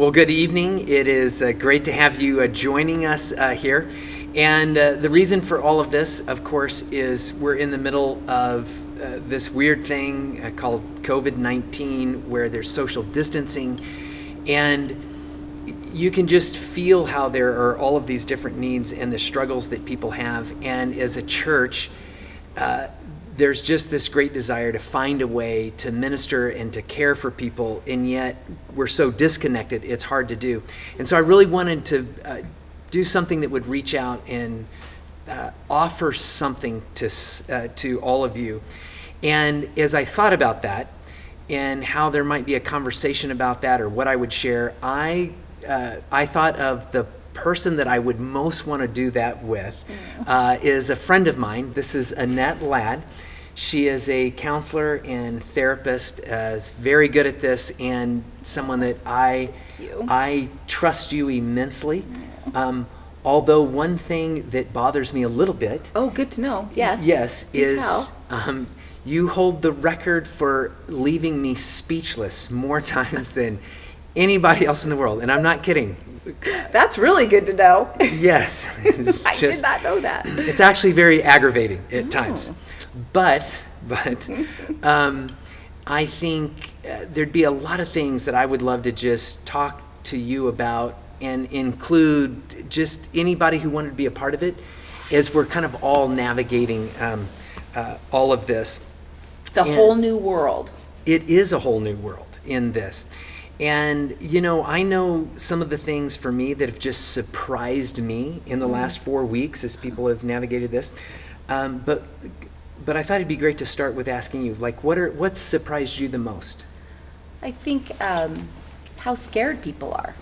Well, good evening. It is great to have you joining us here. And the reason for all of this, of course, is we're in the middle of this weird thing called COVID-19, where there's social distancing. And you can just feel how there are all of these different needs and the struggles that people have. And as a church, there's just this great desire to find a way to minister and to care for people, and yet we're so disconnected, it's hard to do. And so I really wanted to do something that would reach out and offer something to all of you. And as I thought about that and how there might be a conversation about that or what I would share, I thought of the person that I would most want to do that with is a friend of mine. This is Annette Ladd. She is a counselor and therapist, is very good at this, and someone that I trust you immensely. Although one thing that bothers me a little bit. Oh, good to know. Yes. Yes, Do is you hold the record for leaving me speechless more times than anybody else in the world, and I'm not kidding. That's really good to know. Yes. I did not know that. It's actually very aggravating at times. But I think there'd be a lot of things that I would love to just talk to you about and include just anybody who wanted to be a part of it as we're kind of all navigating all of this. It's a whole new world. It is a whole new world in this. And, I know some of the things for me that have just surprised me in the last 4 weeks as people have navigated this. But I thought it'd be great to start with asking you, what's surprised you the most? I think how scared people are.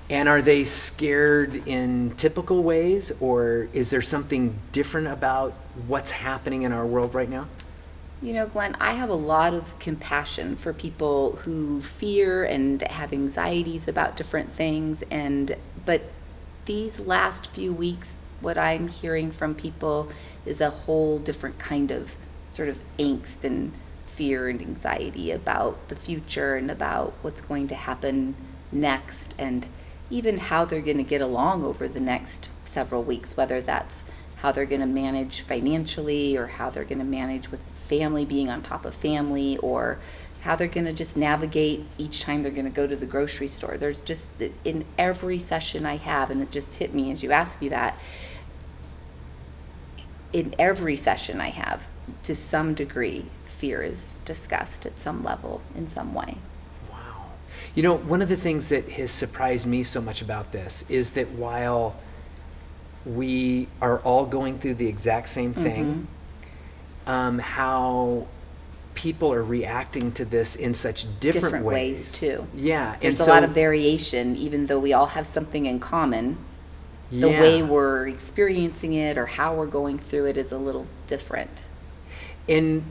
And are they scared in typical ways, or is there something different about what's happening in our world right now? Glenn, I have a lot of compassion for people who fear and have anxieties about different things. But these last few weeks, what I'm hearing from people is a whole different kind of sort of angst and fear and anxiety about the future and about what's going to happen next, and even how they're going to get along over the next several weeks, whether that's how they're going to manage financially or how they're going to manage with family, being on top of family, or how they're going to just navigate each time they're going to go to the grocery store. There's just, in every session I have, and it just hit me as you asked me that, in every session I have, to some degree, fear is discussed at some level, in some way. Wow. One of the things that has surprised me so much about this is that while we are all going through the exact same thing, how people are reacting to this in such different ways too. Yeah. There's a lot of variation, even though we all have something in common. The way we're experiencing it or how we're going through it is a little different. And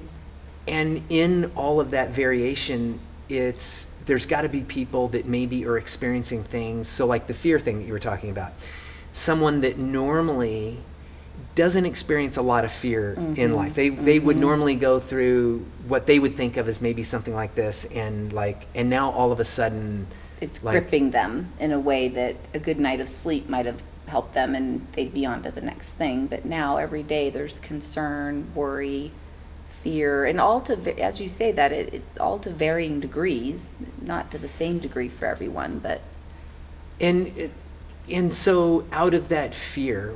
in all of that variation, there's got to be people that maybe are experiencing things. So like the fear thing that you were talking about, someone that normally doesn't experience a lot of fear in life. They would normally go through what they would think of as maybe something like this, and now all of a sudden it's gripping them in a way that a good night of sleep might have helped them and they'd be on to the next thing. But now every day there's concern, worry, fear, and all to, as you say, that it all to varying degrees, not to the same degree for everyone, but and so out of that fear,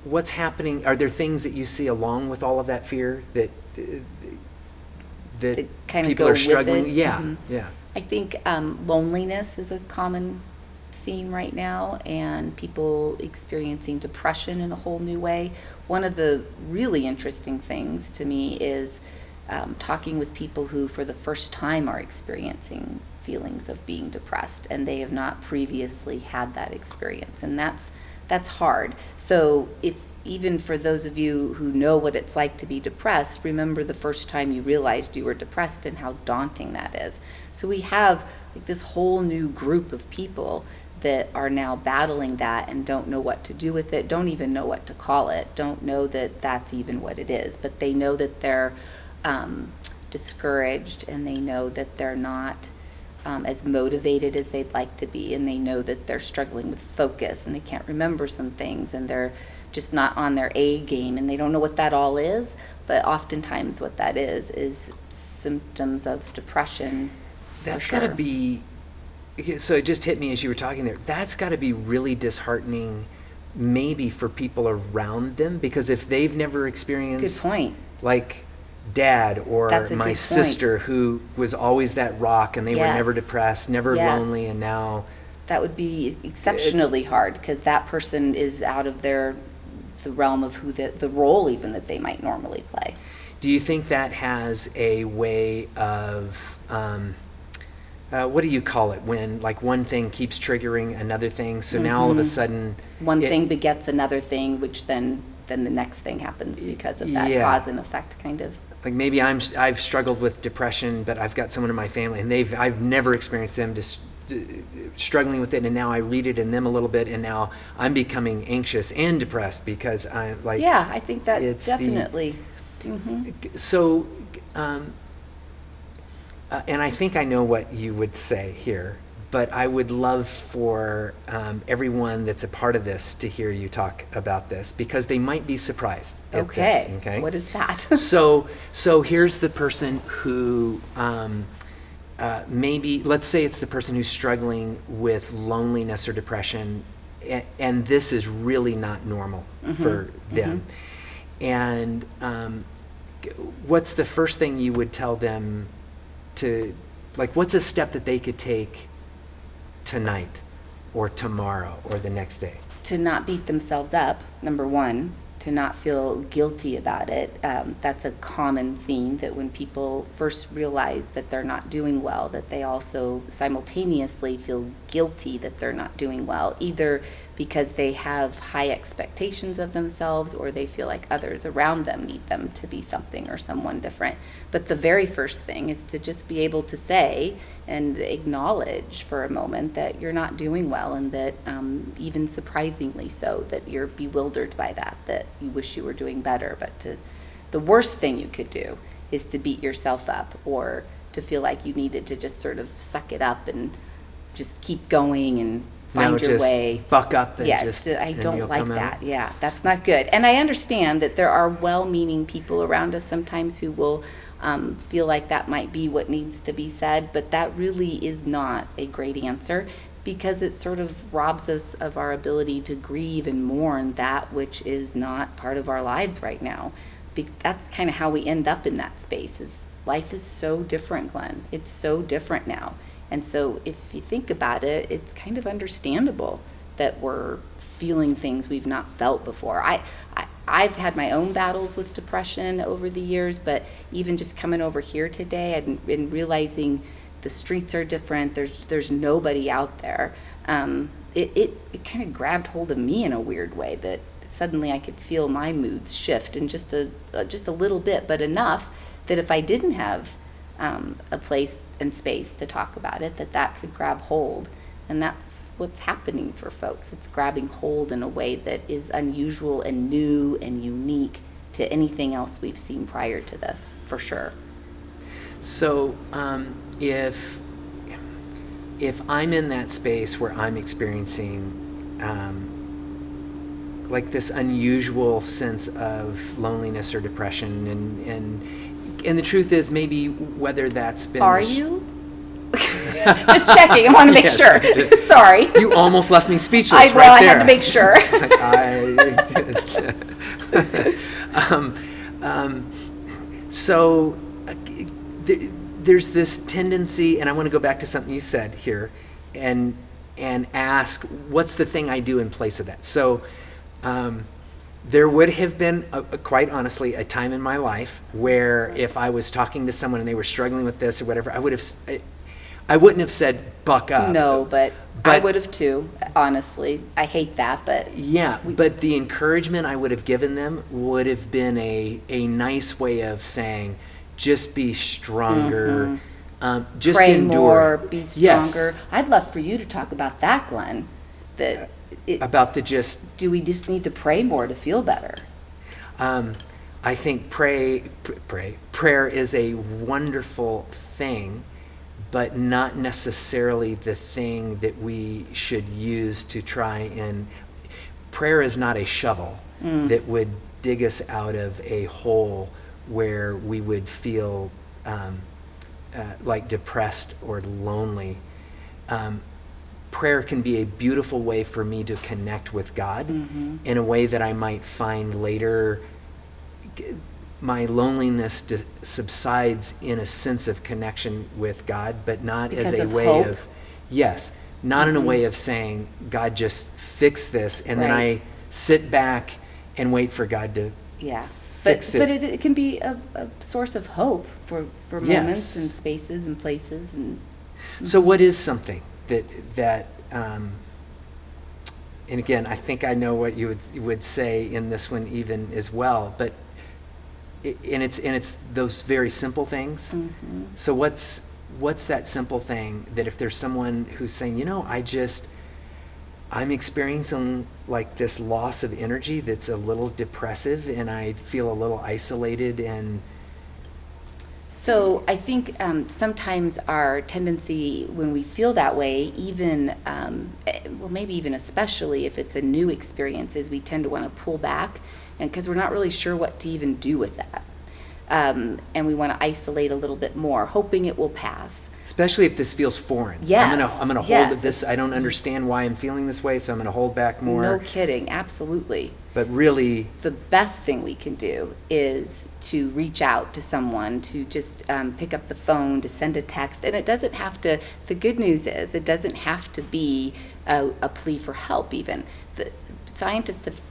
what's happening? Are there things that you see along with all of that fear that kind of people go are struggling? With it? Yeah, yeah. I think loneliness is a common theme right now, and people experiencing depression in a whole new way. One of the really interesting things to me is talking with people who for the first time are experiencing feelings of being depressed, and they have not previously had that experience, and that's hard. So if even for those of you who know what it's like to be depressed, remember the first time you realized you were depressed and how daunting that is. So we have this whole new group of people that are now battling that and don't know what to do with it, don't even know what to call it, don't know that that's even what it is, but they know that they're discouraged, and they know that they're not as motivated as they'd like to be, and they know that they're struggling with focus and they can't remember some things and they're just not on their A game and they don't know what that all is. But oftentimes what that is symptoms of depression. That's got to be, so it just hit me as you were talking there, that's got to be really disheartening maybe for people around them, because if they've never experienced, good point, like dad or my sister who was always that rock and they were never depressed, never lonely, and now that would be exceptionally hard, because that person is out of the realm of who the role even that they might normally play. Do you think that has a way of what do you call it when like one thing keeps triggering another thing, so now all of a sudden one thing begets another thing, which then the next thing happens because of that cause and effect kind of. Like maybe I've struggled with depression, but I've got someone in my family and I've never experienced them just struggling with it, and now I read it in them a little bit, and now I'm becoming anxious and depressed because I'm like, yeah, I think that definitely. So, and I think I know what you would say here, but I would love for everyone that's a part of this to hear you talk about this, because they might be surprised at this. Okay. What is that? So here's the person who maybe, let's say it's the person who's struggling with loneliness or depression, and this is really not normal for them. And what's the first thing you would tell them to, like, what's a step that they could take tonight or tomorrow or the next day? To not beat themselves up, number one. To not feel guilty about it. That's a common theme, that when people first realize that they're not doing well, that they also simultaneously feel guilty that they're not doing well, either because they have high expectations of themselves or they feel like others around them need them to be something or someone different. But the very first thing is to just be able to say and acknowledge for a moment that you're not doing well, and that even surprisingly so, that you're bewildered by that you wish you were doing better. But the worst thing you could do is to beat yourself up, or to feel like you needed to just sort of suck it up and just keep going and find your way. Buck up and I don't like that. Yeah, that's not good. And I understand that there are well-meaning people around us sometimes who will feel like that might be what needs to be said, but that really is not a great answer, because it sort of robs us of our ability to grieve and mourn that which is not part of our lives right now. That's kind of how we end up in that space. Is life is so different, Glenn. It's so different now. And so if you think about it, it's kind of understandable that we're feeling things we've not felt before. I've had my own battles with depression over the years, but even just coming over here today and realizing the streets are different, there's nobody out there, it kind of grabbed hold of me in a weird way, that suddenly I could feel my moods shift in just a little bit, but enough that if I didn't have a place and space to talk about it, that could grab hold. And that's what's happening for folks. It's grabbing hold in a way that is unusual and new and unique to anything else we've seen prior to this, for sure. So if I'm in that space where I'm experiencing like this unusual sense of loneliness or depression, and the truth is, maybe whether that's been... Are you? Just checking. I want to make sure. Sorry. You almost left me speechless right I there. had to make sure. So there's this tendency, and I want to go back to something you said here, and ask, what's the thing I do in place of that? So there would have been, quite honestly, a time in my life where if I was talking to someone and they were struggling with this or whatever, I wouldn't have said, buck up. No, but I would have too, honestly. I hate that, but... Yeah, but the encouragement I would have given them would have been a nice way of saying, just be stronger, just pray endure. more, be stronger. Yes. I'd love for you to talk about that, Glenn. About the just... Do we just need to pray more to feel better? I think prayer is a wonderful thing, but not necessarily the thing that we should use to try and... Prayer is not a shovel that would dig us out of a hole where we would feel like depressed or lonely. Prayer can be a beautiful way for me to connect with God in a way that I might find later my loneliness subsides in a sense of connection with God, but not because as a way hope. of, yes, not in a way of saying, God, just fix this, and then I sit back and wait for God to fix it. But it can be a source of hope for moments and spaces and places. And so what is something that and again, I think I know what you would say in this one even as well, but it's those very simple things. So what's that simple thing that if there's someone who's saying, I'm experiencing like this loss of energy that's a little depressive, and I feel a little isolated. And so I think sometimes our tendency when we feel that way, even, maybe even especially if it's a new experience, is we tend to want to pull back, and because we're not really sure what to even do with that. And we want to isolate a little bit more, hoping it will pass. Especially if this feels foreign. Yes. I'm gonna hold this. I don't understand why I'm feeling this way, so I'm gonna hold back more. No kidding, absolutely. But really, the best thing we can do is to reach out to someone, to just pick up the phone, to send a text. And it doesn't have to, the good news is, it doesn't have to be a plea for help even. The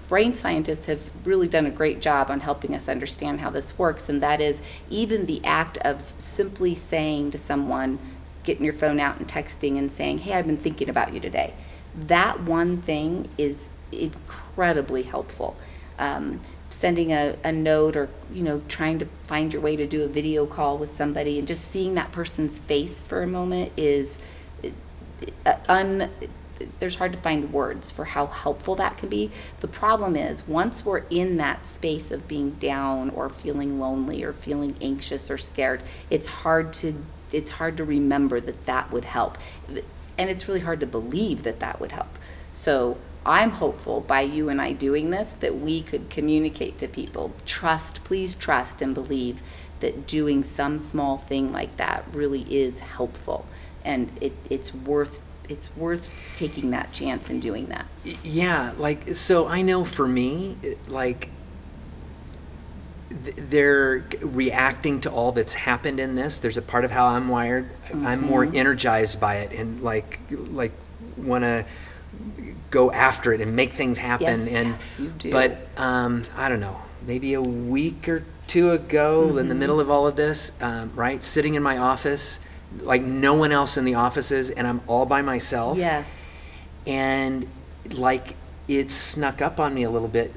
brain scientists have really done a great job on helping us understand how this works, and that is even the act of simply saying to someone, getting your phone out and texting and saying, hey, I've been thinking about you today. That one thing is incredibly helpful. Sending a note, or trying to find your way to do a video call with somebody, and just seeing that person's face for a moment is there's hard to find words for how helpful that can be. The problem is, once we're in that space of being down or feeling lonely or feeling anxious or scared, it's hard to remember that would help. And it's really hard to believe that would help. So I'm hopeful by you and I doing this that we could communicate to people, please trust and believe that doing some small thing like that really is helpful, and it's worth taking that chance and doing that. Yeah, so I know for me, they're reacting to all that's happened in this. There's a part of how I'm wired. I'm more energized by it, and like want to go after it and make things happen. Yes, you do. But I don't know, maybe a week or two ago, in the middle of all of this, sitting in my office, like no one else in the office is, and I'm all by myself. Yes. And it snuck up on me a little bit.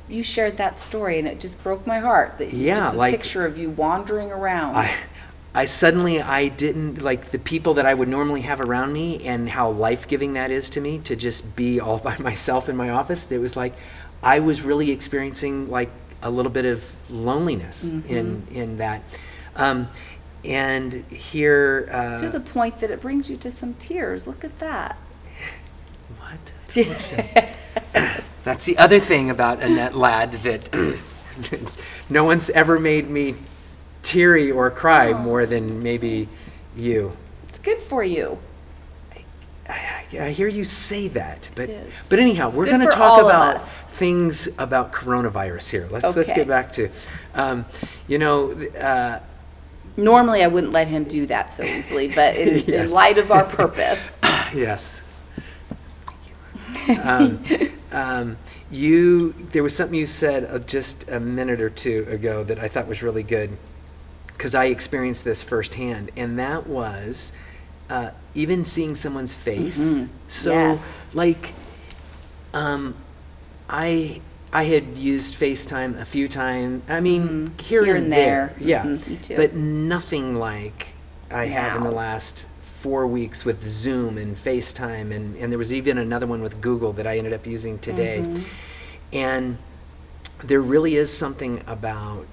You shared that story, and it just broke my heart. Picture of you wandering around. I didn't the people that I would normally have around me, and how life-giving that is to me to just be all by myself in my office. It was like I was really experiencing a little bit of loneliness in that. And here... to the point that it brings you to some tears. Look at that. What? That's the other thing about Annette Ladd, that no one's ever made me teary or cry more than maybe you. It's good for you. I hear you say that, but anyhow, we're going to for talk all about of us. things about coronavirus here. Let's get back to, normally I wouldn't let him do that so easily, but in light of our purpose. Yes. There was something you said just a minute or two ago that I thought was really good, because I experienced this firsthand, and that was even seeing someone's face. So I had used FaceTime a few times. I mean, here and there. Yeah. Me too. But nothing like I have in the last 4 weeks with Zoom and FaceTime, and there was even another one with Google that I ended up using today. And there really is something about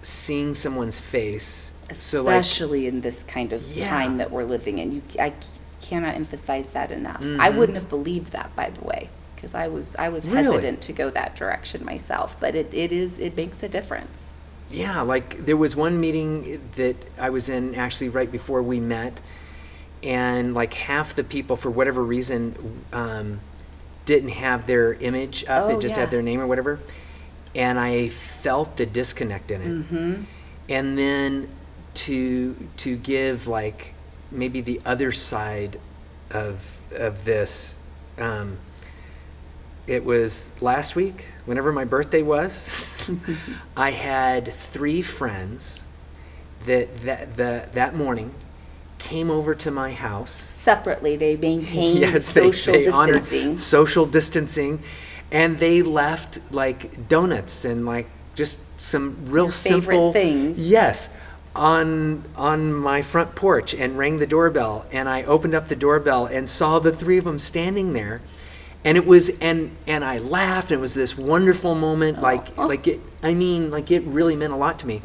seeing someone's face especially in this kind of time that we're living in. I cannot emphasize that enough. I wouldn't have believed that, by the way, because I was hesitant to go that direction myself. But it makes a difference. Yeah, like there was one meeting that I was in actually right before we met, and like half the people, for whatever reason, didn't have their image up. It just had their name or whatever. And I felt the disconnect in it. And then to give like maybe the other side of this, it was last week, whenever my birthday was, I had 3 friends that morning came over to my house. Separately, they maintained social distancing. Honored social distancing, and they left like donuts and like just some real simple things. Yes, on my front porch, and rang the doorbell, and I opened up the doorbell and saw the 3 of them standing there. And it was, and I laughed, and it was this wonderful moment, it really meant a lot to me.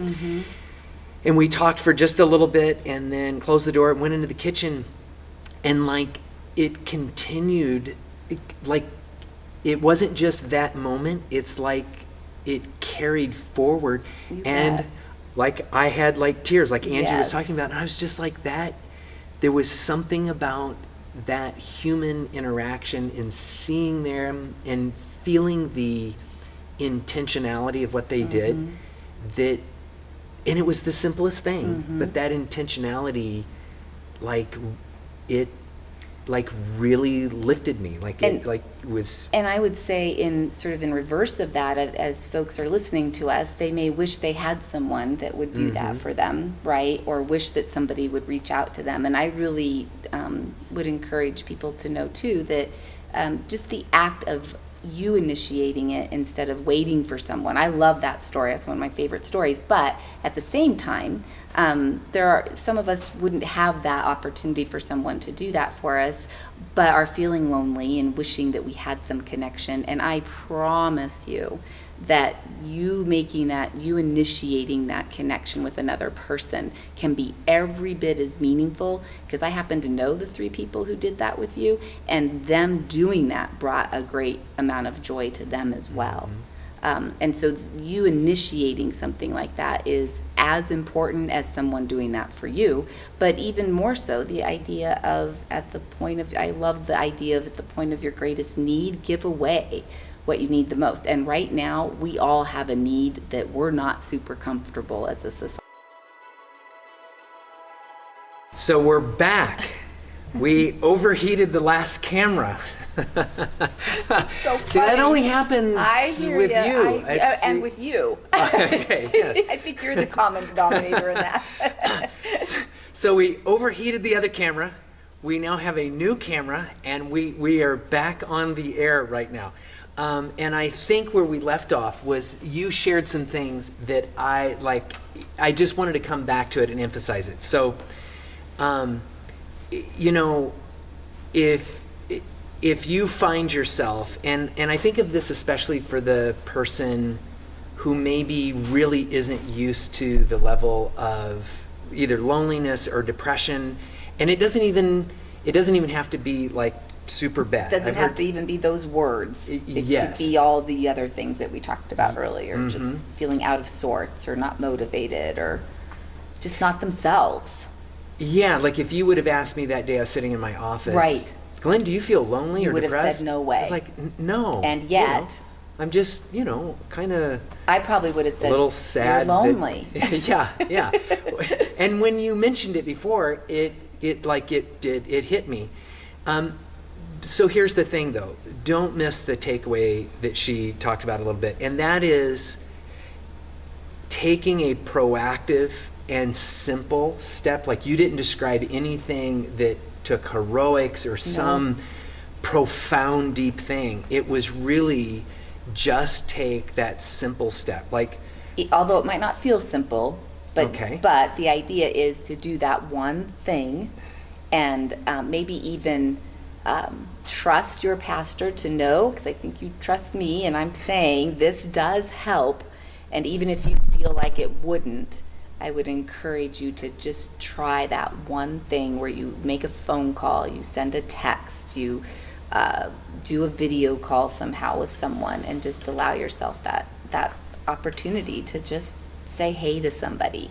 And we talked for just a little bit, and then closed the door and went into the kitchen, and like it continued, it wasn't just that moment, it's like it carried forward. And like I had like tears, like Angie was talking about, and I was just like that. There was something about that human interaction and seeing them and feeling the intentionality of what they did, that, and it was the simplest thing, but that intentionality, like it like really lifted me, was. And I would say, in sort of in reverse of that, as folks are listening to us, they may wish they had someone that would do that for them, right? Or wish that somebody would reach out to them. And I really would encourage people to know too that just the act of you initiating it instead of waiting for someone. I love that story. That's one of my favorite stories. But at the same time, there are some of us wouldn't have that opportunity for someone to do that for us, but are feeling lonely and wishing that we had some connection. And I promise you that you initiating that connection with another person can be every bit as meaningful, because I happen to know the 3 people who did that with you, and them doing that brought a great amount of joy to them as well. And so you initiating something like that is as important as someone doing that for you, but even more so the idea of I love the idea of at the point of your greatest need, give away what you need the most. And right now, we all have a need that we're not super comfortable as a society. So we're back. We overheated the last camera. So See, that only happens with you. And with you. Okay, yes. I think you're the common denominator in that. So we overheated the other camera. We now have a new camera, and we are back on the air right now. And I think where we left off was you shared some things that I just wanted to come back to it and emphasize it. So, if you find yourself, and I think of this especially for the person who maybe really isn't used to the level of either loneliness or depression, and it doesn't even have to be like super bad. Doesn't have to even be those words. It could be all the other things that we talked about earlier, just feeling out of sorts or not motivated or just not themselves. Yeah, like if you would have asked me that day I was sitting in my office, right, Glenn, do you feel lonely or depressed? You would have said no way. I was like, no. And yet, I'm just, kind of. I probably would have said, a little sad. You're lonely. Yeah. And when you mentioned it before, it hit me. So here's the thing, though. Don't miss the takeaway that she talked about a little bit, and that is taking a proactive and simple step. Like, you didn't describe anything that took heroics or some profound, deep thing. It was really just take that simple step. Like, although it might not feel simple, but the idea is to do that one thing, and maybe even trust your pastor to know, because I think you trust me, and I'm saying this does help. And even if you feel like it wouldn't, I would encourage you to just try that one thing where you make a phone call, you send a text, you do a video call somehow with someone, and just allow yourself that opportunity to just say hey to somebody.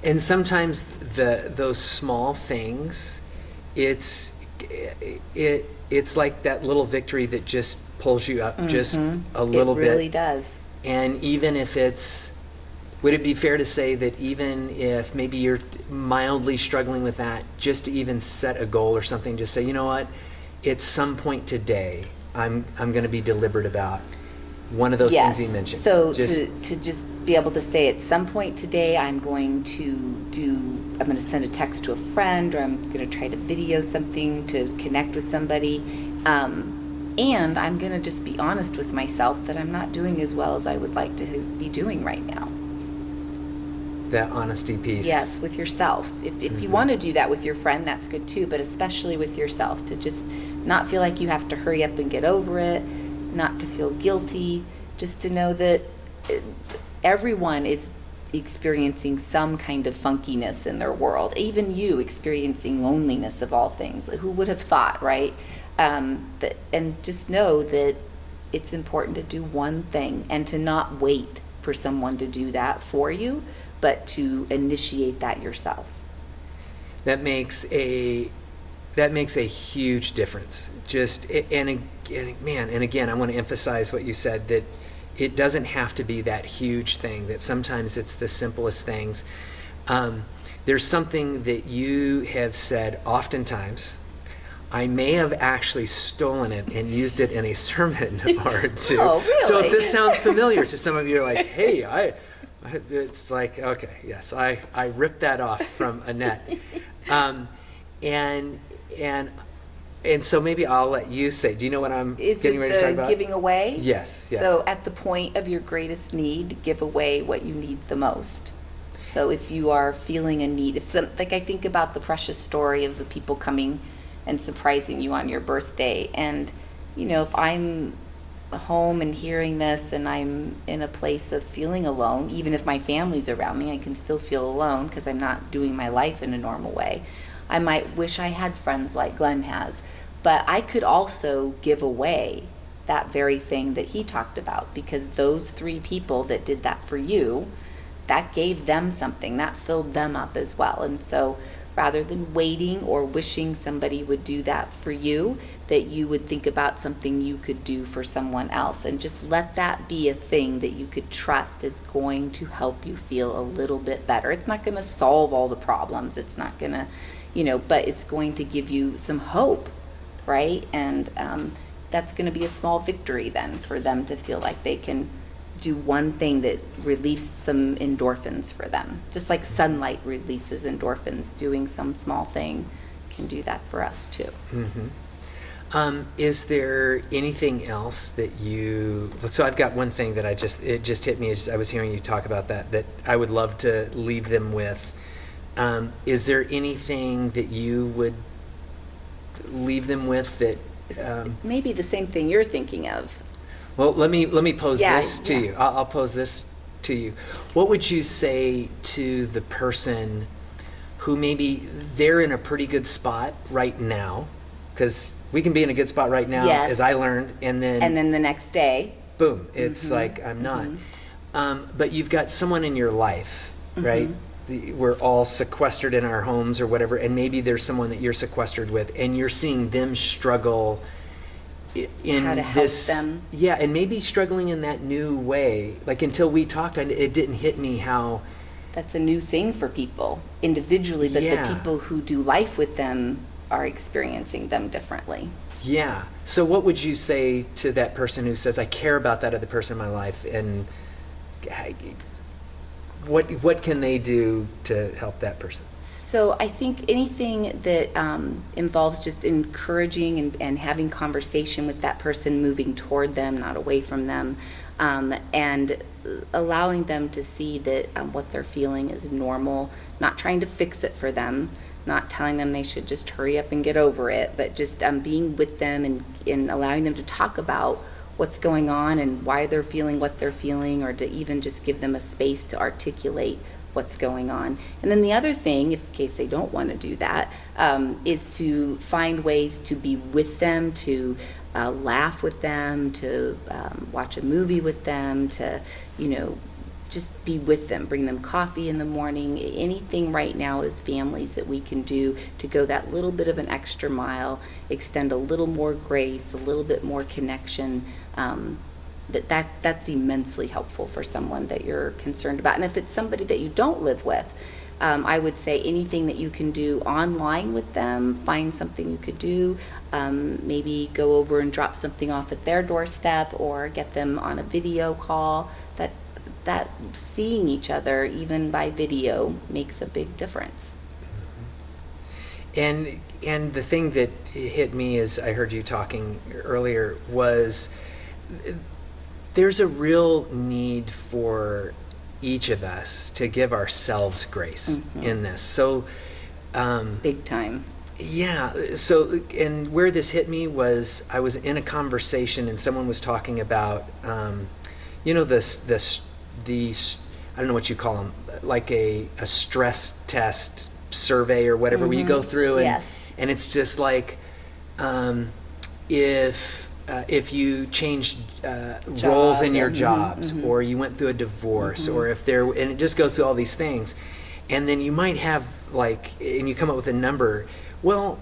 And sometimes those small things, it's like that little victory that just pulls you up just a little bit. It really does. And even if would it be fair to say that even if maybe you're mildly struggling with that, just to even set a goal or something, just say, you know what, at some point today, I'm going to be deliberate about one of those things you mentioned. So to just be able to say at some point today, I'm going to send a text to a friend, or I'm going to try to video something to connect with somebody. And I'm going to just be honest with myself that I'm not doing as well as I would like to be doing right now. That honesty piece. Yes, with yourself. If you want to do that with your friend, that's good too, but especially with yourself, to just not feel like you have to hurry up and get over it, not to feel guilty, just to know that everyone is experiencing some kind of funkiness in their world, even you experiencing loneliness of all things. Who would have thought, right? And just know that it's important to do one thing and to not wait for someone to do that for you, but to initiate that yourself. That makes a huge difference. And again, I want to emphasize what you said, that it doesn't have to be that huge thing, that sometimes it's the simplest things. There's something that you have said oftentimes. I may have actually stolen it and used it in a sermon or two. Oh, really? So if this sounds familiar to some of you, you're like, hey, it's like, okay, yes, I ripped that off from Annette. And so maybe I'll let you say, do you know what I'm getting ready to talk about? Is it the giving away? Yes. So at the point of your greatest need, give away what you need the most. So if you are feeling a need, like I think about the precious story of the people coming and surprising you on your birthday. And, if I'm home and hearing this and I'm in a place of feeling alone, even if my family's around me, I can still feel alone because I'm not doing my life in a normal way. I might wish I had friends like Glenn has, but I could also give away that very thing that he talked about, because those 3 people that did that for you, that gave them something, that filled them up as well. And so rather than waiting or wishing somebody would do that for you, that you would think about something you could do for someone else, and just let that be a thing that you could trust is going to help you feel a little bit better. It's not going to solve all the problems. It's not going to, but it's going to give you some hope, right? And that's going to be a small victory then for them to feel like they can do one thing that released some endorphins for them. Just like sunlight releases endorphins, doing some small thing can do that for us too. Mm-hmm. Is there anything else that so I've got one thing that it just hit me as I was hearing you talk about that I would love to leave them with. Is there anything that you would leave them with that maybe the same thing you're thinking of? Well, let me pose this to you. I'll pose this to you. What would you say to the person who maybe they're in a pretty good spot right now? Because we can be in a good spot right now, as I learned, and then the next day, boom, it's like I'm not. But you've got someone in your life, right? We're all sequestered in our homes or whatever, and maybe there's someone that you're sequestered with, and you're seeing them struggle in how to help them. Yeah, and maybe struggling in that new way. Like until we talked, it didn't hit me how that's a new thing for people individually, but the people who do life with them are experiencing them differently. Yeah. So what would you say to that person who says, I care about that other person in my life, and what can they do to help that person? So I think anything that involves just encouraging and having conversation with that person, moving toward them, not away from them, and allowing them to see that what they're feeling is normal, not trying to fix it for them, not telling them they should just hurry up and get over it, but just being with them and allowing them to talk about what's going on and why they're feeling what they're feeling, or to even just give them a space to articulate what's going on. And then the other thing, in case they don't want to do that, is to find ways to be with them, to laugh with them, to watch a movie with them, to, just be with them, bring them coffee in the morning, anything right now as families that we can do to go that little bit of an extra mile, extend a little more grace, a little bit more connection. That's immensely helpful for someone that you're concerned about. And if it's somebody that you don't live with, I would say anything that you can do online with them, find something you could do, maybe go over and drop something off at their doorstep or get them on a video call. That seeing each other, even by video, makes a big difference. And the thing that hit me as I heard you talking earlier was there's a real need for each of us to give ourselves grace in this. So big time. Yeah. So, and where this hit me was I was in a conversation and someone was talking about, these I don't know what you call them, like a stress test survey or whatever, where you go through and and it's just like if you changed roles in your jobs, or you went through a divorce, or if there, and it just goes through all these things, and then you might have and you come up with a number. Well,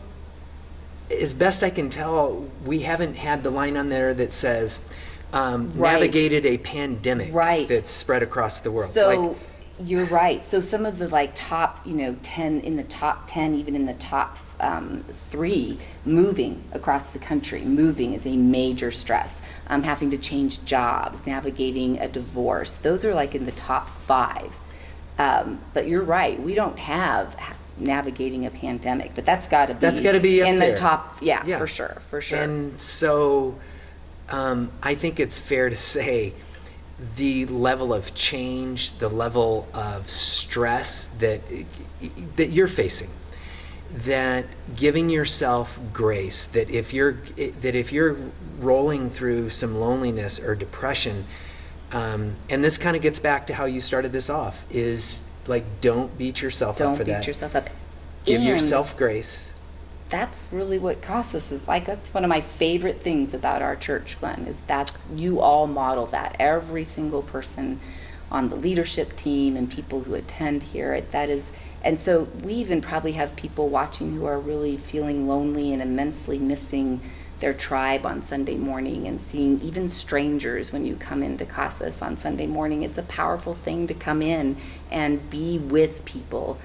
as best I can tell, we haven't had the line on there that says navigated a pandemic that's spread across the world. So you're right. So some of the top, 10 in the top 10, even in the top 3, moving across the country. Moving is a major stress. Having to change jobs, navigating a divorce. Those are in the top 5. But you're right. We don't have navigating a pandemic, but that's got to be up in there. The top. Yeah, for sure. And so I think it's fair to say the level of change, the level of stress that you're facing, that giving yourself grace, that if you're rolling through some loneliness or depression, and this kind of gets back to how you started this off, is don't beat yourself up for that. Don't beat yourself up. Give yourself grace. That's really what CASAS is like. That's one of my favorite things about our church, Glenn, is that you all model that. Every single person on the leadership team and people who attend here, that is. And so we even probably have people watching who are really feeling lonely and immensely missing their tribe on Sunday morning, and seeing even strangers when you come into CASAS on Sunday morning. It's a powerful thing to come in and be with people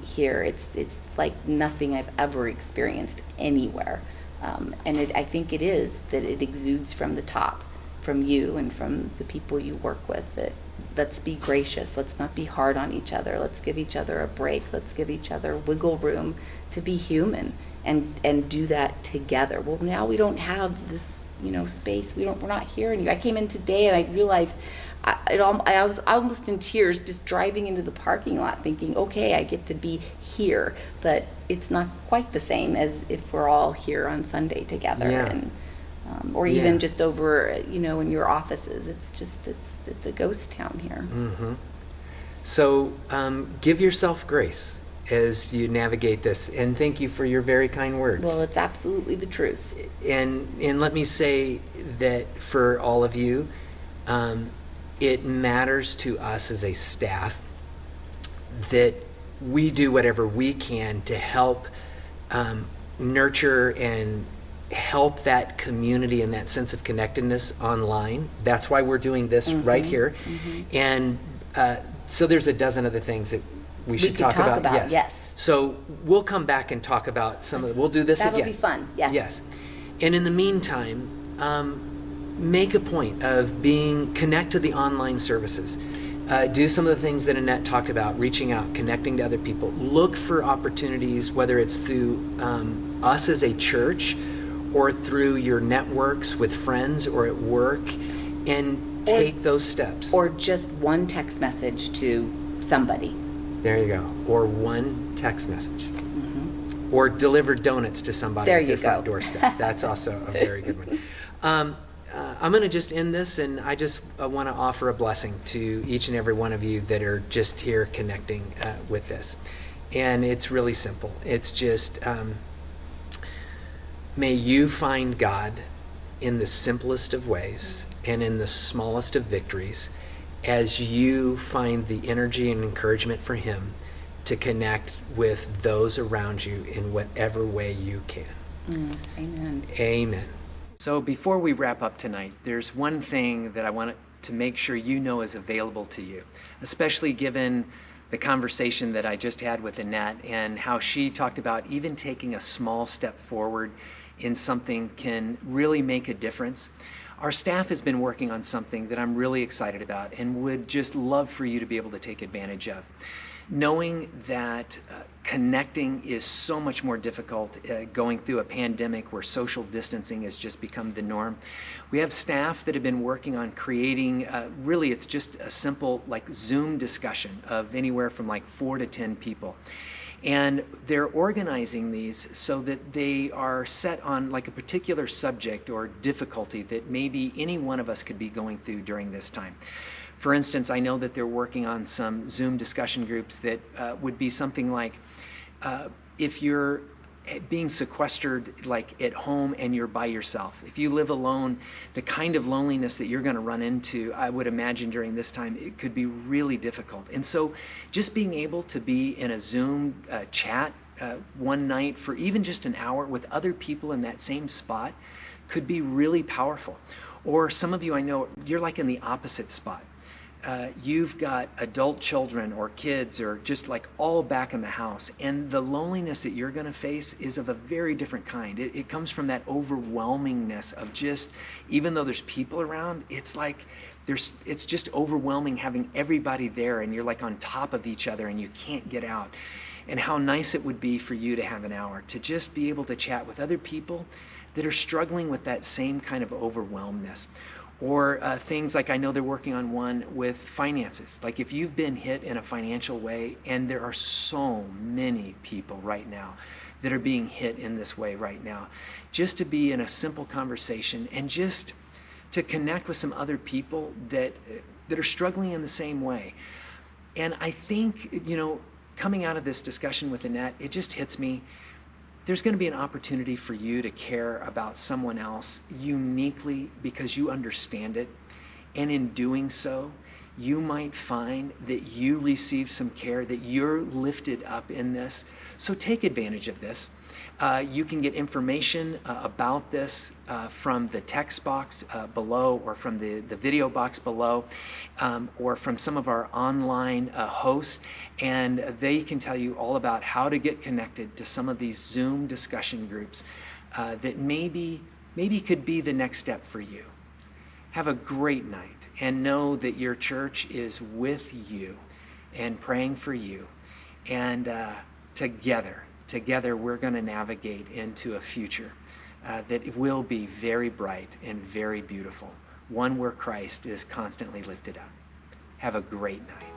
here. It's like nothing I've ever experienced anywhere. And I think it is that it exudes from the top, from you and from the people you work with, that let's be gracious. Let's not be hard on each other. Let's give each other a break. Let's give each other wiggle room to be human and do that together. Well, now we don't have this, space. We're not hearing you. I came in today and I realized I was almost in tears just driving into the parking lot thinking, okay, I get to be here, but it's not quite the same as if we're all here on Sunday together. Yeah. And or even just over, in your offices. It's a ghost town here. Mm-hmm. So give yourself grace as you navigate this, and thank you for your very kind words. Well, it's absolutely the truth. And let me say that for all of you, it matters to us as a staff that we do whatever we can to help nurture and help that community and that sense of connectedness online. That's why we're doing this right here. Mm-hmm. And so there's a dozen other things that we should talk about. Yes. So we'll come back and talk about some of it. We'll do this again. That'll be fun. Yes. Yes. And in the meantime, make a point of connect to the online services. Do some of the things that Annette talked about, reaching out, connecting to other people. Look for opportunities, whether it's through us as a church or through your networks with friends or at work, and take those steps. Or just one text message to somebody. There you go. Or one text message. Mm-hmm. Or deliver donuts to somebody at their front doorstep. That's also a very good one. I'm going to just end this, and I just want to offer a blessing to each and every one of you that are just here connecting with this. And it's really simple. It's just, may you find God in the simplest of ways and in the smallest of victories as you find the energy and encouragement for Him to connect with those around you in whatever way you can. Amen. Amen. So before we wrap up tonight, there's one thing that I want to make sure you know is available to you, especially given the conversation that I just had with Annette and how she talked about even taking a small step forward in something can really make a difference. Our staff has been working on something that I'm really excited about and would just love for you to be able to take advantage of. Knowing that connecting is so much more difficult going through a pandemic where social distancing has just become the norm. We have staff that have been working on creating, really it's just a simple like Zoom discussion of anywhere from like 4 to 10 people. And they're organizing these so that they are set on like a particular subject or difficulty that maybe any one of us could be going through during this time. For instance, I know that they're working on some Zoom discussion groups that would be something like if you're being sequestered like at home and you're by yourself. If you live alone, the kind of loneliness that you're going to run into, I would imagine during this time, it could be really difficult. And so just being able to be in a Zoom chat one night for even just an hour with other people in that same spot could be really powerful. Or some of you I know, you're like in the opposite spot. You've got adult children or kids or just like all back in the house, and the loneliness that you're going to face is of a very different kind. It comes from that overwhelmingness of just, even though there's people around, it's like it's just overwhelming having everybody there and you're like on top of each other and you can't get out. And how nice it would be for you to have an hour to just be able to chat with other people that are struggling with that same kind of overwhelmness. Or things like I know they're working on one with finances. Like if you've been hit in a financial way, and there are so many people right now that are being hit in this way right now, just to be in a simple conversation and just to connect with some other people that are struggling in the same way. And I think, coming out of this discussion with Annette, it just hits me. There's going to be an opportunity for you to care about someone else uniquely because you understand it. And in doing so, you might find that you receive some care, that you're lifted up in this. So take advantage of this. You can get information about this from the text box below, or from the video box below, or from some of our online hosts, and they can tell you all about how to get connected to some of these Zoom discussion groups that maybe could be the next step for you. Have a great night, and know that your church is with you and praying for you, and Together, we're going to navigate into a future that will be very bright and very beautiful, one where Christ is constantly lifted up. Have a great night.